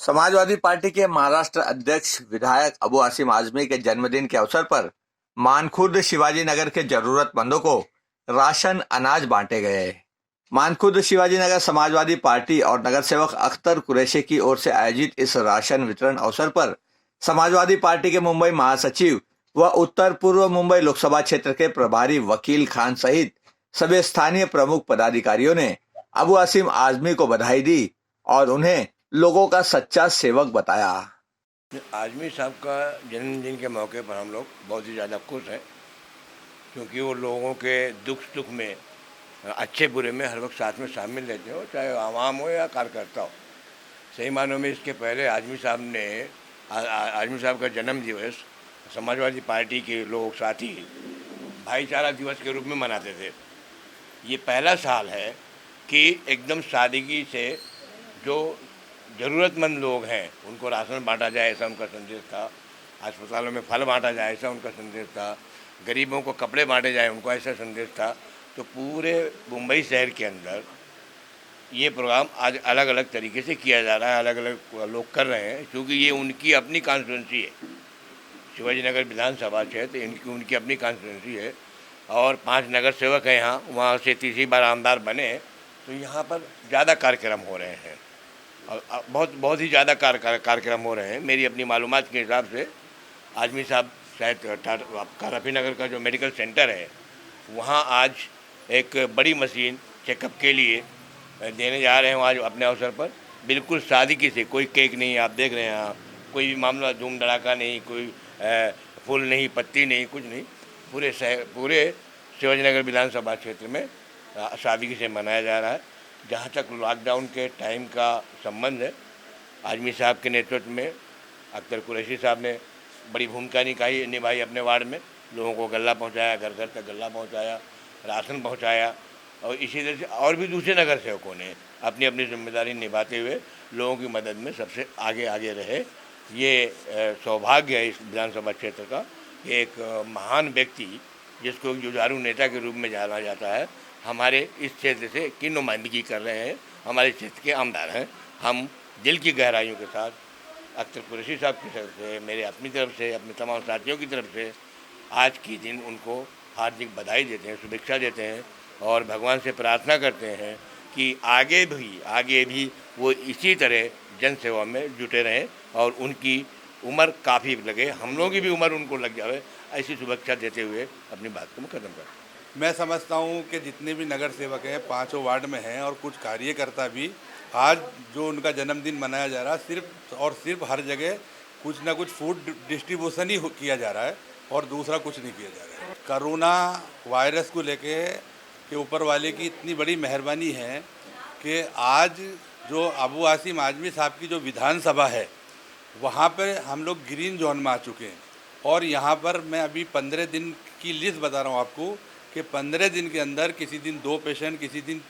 Samajwadi party के महाराष्ट्र अध्यक्ष विधायक अबू आसिम आजमी के जन्मदिन के अवसर पर मानखुर्द शिवाजी नगर के जरूरतमंदों को राशन अनाज बांटे गए। मानखुर्द शिवाजी नगर समाजवादी पार्टी और नगर सेवक अख्तर कुरैशी की ओर से आयोजित इस राशन वितरण अवसर पर समाजवादी पार्टी के मुंबई महासचिव व उत्तर पूर्व मुंबई लोकसभा क्षेत्र के प्रभारी वकील खान सहित सभी स्थानीय प्रमुख पदाधिकारियों ने अबू आसिम आजमी को बधाई दी और उन्हें लोगों का सच्चा सेवक बताया। आजमी साहब का जन्मदिन के मौके पर हम लोग बहुत ही ज़्यादा खुश हैं, क्योंकि वो लोगों के दुख सुख में, अच्छे बुरे में हर वक्त साथ में शामिल रहते हो, चाहे आवाम हो या कार्यकर्ता हो। सही मानों में इसके पहले आजमी साहब का जन्म दिवस समाजवादी पार्टी के लोग साथी भाईचारा दिवस के रूप में मनाते थे। ये पहला साल है कि एकदम सादगी से जो ज़रूरतमंद लोग हैं उनको राशन बांटा जाए, ऐसा उनका संदेश था। अस्पतालों में फल बांटा जाए, ऐसा उनका संदेश था। गरीबों को कपड़े बांटे जाए, उनको ऐसा संदेश था। तो पूरे मुंबई शहर के अंदर ये प्रोग्राम आज अलग अलग तरीके से किया जा रहा है, अलग अलग लोग कर रहे हैं, क्योंकि ये उनकी अपनी कॉन्स्टिट्यूंसी है। शिवाजी नगर विधानसभा क्षेत्र उनकी अपनी कॉन्स्टिट्यूंसी है और 5 नगर सेवक हैं यहाँ, वहाँ से तीसरी बार आमदार बने। तो यहाँ पर ज़्यादा कार्यक्रम हो रहे हैं, बहुत ही ज़्यादा कार्यक्रम हो रहे हैं। मेरी अपनी मालूमात के हिसाब से आजमी साहब शायद काराफी नगर का जो मेडिकल सेंटर है वहाँ आज एक बड़ी मशीन चेकअप के लिए देने जा रहे हैं आज अपने अवसर पर। बिल्कुल सादगी से, कोई केक नहीं, आप देख रहे हैं यहाँ कोई भी मामला धूम धड़ाका नहीं, कोई फूल नहीं, पत्ती नहीं, कुछ नहीं। पूरे शिवाजी नगर विधानसभा क्षेत्र में सादगी से मनाया जा रहा है। जहाँ तक लॉकडाउन के टाइम का संबंध है, आजमी साहब के नेतृत्व में अख्तर कुरैशी साहब ने बड़ी भूमिका निभाई अपने वार्ड में। लोगों को गल्ला पहुँचाया, घर घर तक गल्ला पहुँचाया, राशन पहुँचाया। और इसी तरह से और भी दूसरे नगर सेवकों ने अपनी अपनी जिम्मेदारी निभाते हुए लोगों की मदद में सबसे आगे आगे रहे। ये सौभाग्य है इस विधानसभा क्षेत्र का। एक महान व्यक्ति जिसको एक जुझारू नेता के रूप में जाना जाता है, हमारे इस क्षेत्र से की नुमाइंदगी कर रहे हैं, हमारे क्षेत्र के आमदार हैं। हम दिल की गहराइयों के साथ अख्तर कुरैशी साहब की तरफ से, मेरे अपनी तरफ से, अपने तमाम साथियों की तरफ से आज की दिन उनको हार्दिक बधाई देते हैं, शुभेच्छा देते हैं और भगवान से प्रार्थना करते हैं कि आगे भी वो इसी तरह जन सेवा में जुटे रहें और उनकी उम्र काफ़ी लगे, हम लोगों की भी उम्र उनको लग जाए, ऐसी शुभेच्छा देते हुए अपनी बात को मैं खत्म करता हूँ। मैं समझता हूँ कि जितने भी नगर सेवक हैं 5 वार्ड में हैं और कुछ कार्यकर्ता भी, आज जो उनका जन्मदिन मनाया जा रहा है, सिर्फ और सिर्फ हर जगह कुछ ना कुछ फूड डिस्ट्रीब्यूशन ही किया जा रहा है और दूसरा कुछ नहीं किया जा रहा है। कोरोना वायरस को लेके के ऊपर वाले की इतनी बड़ी मेहरबानी है कि आज जो अबू आसिम आजमी साहब की जो विधानसभा है वहाँ पर हम लोग ग्रीन जोन में आ चुके हैं। और यहाँ पर मैं अभी 15 दिन की लिस्ट बता रहा हूँ आपको कि 15 दिन के अंदर किसी दिन 2 पेशेंट, किसी दिन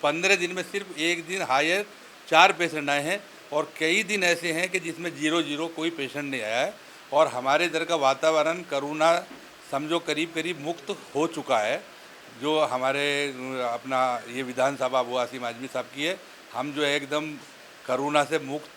15 दिन में सिर्फ एक दिन हायर 4 पेशेंट आए हैं और कई दिन ऐसे हैं कि जिसमें 0 कोई पेशेंट नहीं आया है। और हमारे इधर का वातावरण कोरोना समझो करीब मुक्त हो चुका है। जो हमारे अपना ये विधानसभा अबू आसिम आजमी साहब की है, हम जो है एकदम कोरोना से मुक्त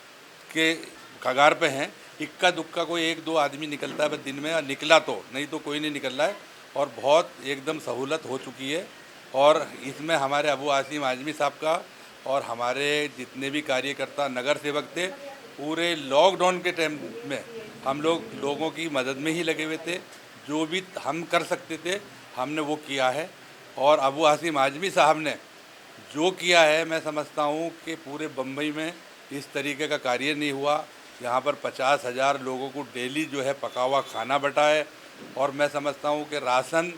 के कगार पे हैं। इक्का दुक्का कोई 1-2 आदमी निकलता है बस दिन में, निकला तो, नहीं तो कोई नहीं निकल रहा है और बहुत एकदम सहूलत हो चुकी है। और इसमें हमारे अबू आसिम आजमी साहब का और हमारे जितने भी कार्यकर्ता नगर सेवक थे, पूरे लॉकडाउन के टाइम में हम लोग लोगों की मदद में ही लगे हुए थे। जो भी हम कर सकते थे हमने वो किया है। और अबू आसिम आजमी साहब ने जो किया है, मैं समझता हूँ कि पूरे बम्बई में इस तरीके का कार्य नहीं हुआ। यहाँ पर 50,000 लोगों को डेली जो है पका हुआ खाना बटा है और मैं समझता हूँ कि राशन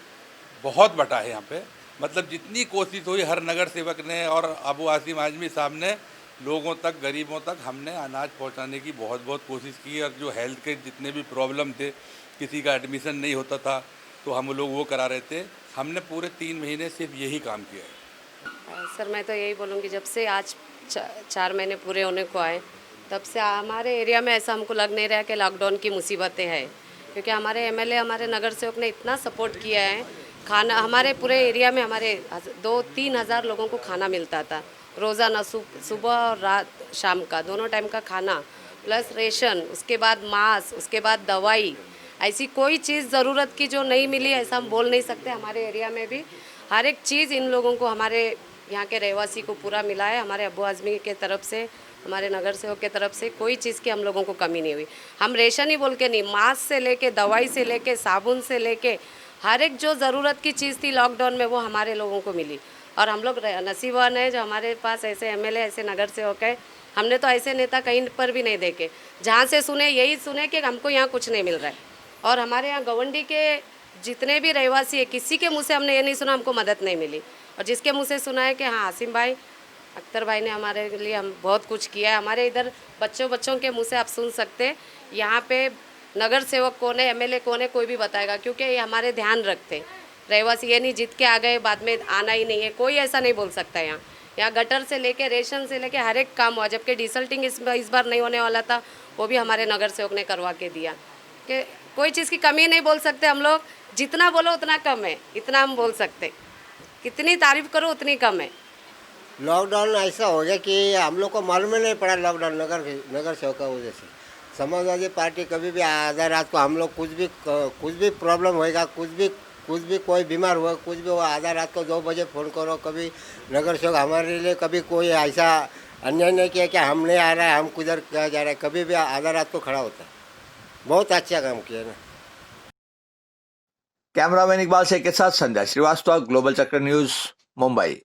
बहुत बटा है यहाँ पे। मतलब जितनी कोशिश हुई हर नगर सेवक ने और अबू आसिम आजमी साहब ने लोगों तक, गरीबों तक हमने अनाज पहुँचाने की बहुत कोशिश की। और जो हेल्थ के जितने भी प्रॉब्लम थे, किसी का एडमिशन नहीं होता था तो हम लोग वो करा रहे थे। हमने पूरे 3 महीने सिर्फ यही काम किया है। सर मैं तो यही बोलूँगी, जब से आज 4 महीने पूरे होने को आए तब से हमारे एरिया में ऐसा हमको लग नहीं रहा कि लॉकडाउन की मुसीबतें हैं, क्योंकि हमारे एमएलए, हमारे नगर सेवक ने इतना सपोर्ट किया है। खाना हमारे पूरे एरिया में हमारे 2-3 हज़ार लोगों को खाना मिलता था रोज़ाना सुबह और रात शाम का दोनों टाइम का खाना प्लस रेशन, उसके बाद मास्क, उसके बाद दवाई, ऐसी कोई चीज़ ज़रूरत की जो नहीं मिली ऐसा हम बोल नहीं सकते। हमारे एरिया में भी हर एक चीज़ इन लोगों को, हमारे यहाँ के रहवासी को पूरा मिला है। हमारे अब्बू आज़मी के तरफ से, हमारे नगर सेवक के तरफ से कोई चीज़ की हम लोगों को कमी नहीं हुई। हम रेशन ही बोल के नहीं, मास्क से लेके, दवाई से लेके, साबुन से लेके, हर एक जो ज़रूरत की चीज़ थी लॉकडाउन में वो हमारे लोगों को मिली। और हम लोग नसीबवान है जो हमारे पास ऐसे एमएलए, ऐसे नगर सेवक है। हमने तो ऐसे नेता कहीं पर भी नहीं देखे, जहाँ से सुने यही सुने कि हमको यहाँ कुछ नहीं मिल रहा है। और हमारे यहाँ गवंडी के जितने भी रहवासी है, किसी के मुँह से हमने ये नहीं सुना हमको मदद नहीं मिली। और जिसके मुँह से सुना है कि हाँ आसिम भाई, अख्तर भाई ने हमारे लिए हम बहुत कुछ किया है। हमारे इधर बच्चों के मुँह से आप सुन सकते, यहाँ पे नगर सेवक कौन है, एमएलए कौन है, कोई भी बताएगा, क्योंकि ये हमारे ध्यान रखते। रहवासी ये नहीं जीत के आ गए बाद में आना ही नहीं है, कोई ऐसा नहीं बोल सकता। यहाँ गटर से लेके, रेशन से लेके हर एक काम हुआ। जबकि डिसल्टिंग इस बार नहीं होने वाला था, वो भी हमारे नगर सेवक ने करवा के दिया। कि कोई चीज़ की कमी नहीं बोल सकते हम लोग, जितना बोलो उतना कम है, इतना हम बोल सकते। कितनी तारीफ करो उतनी कम है। लॉकडाउन ऐसा हो गया कि हम लोग को मालूम ही नहीं पड़ा। लॉकडाउन नगर सेवक का वजह से समाजवादी पार्टी कभी भी आधा रात को हम लोग कुछ भी प्रॉब्लम होएगा, कुछ भी कोई बीमार हुआ, कुछ भी हुआ, आधा रात को 2 बजे फ़ोन करो। कभी नगर सेवक हमारे लिए कभी कोई ऐसा अन्याय नहीं किया कि हम नहीं आ रहा है, हम किधर जा रहे हैं, कभी भी आधा रात को खड़ा होता है। बहुत अच्छा काम किया ना। कैमरामैन इकबाल शेख के साथ संजय श्रीवास्तव, ग्लोबल चक्र न्यूज, मुंबई।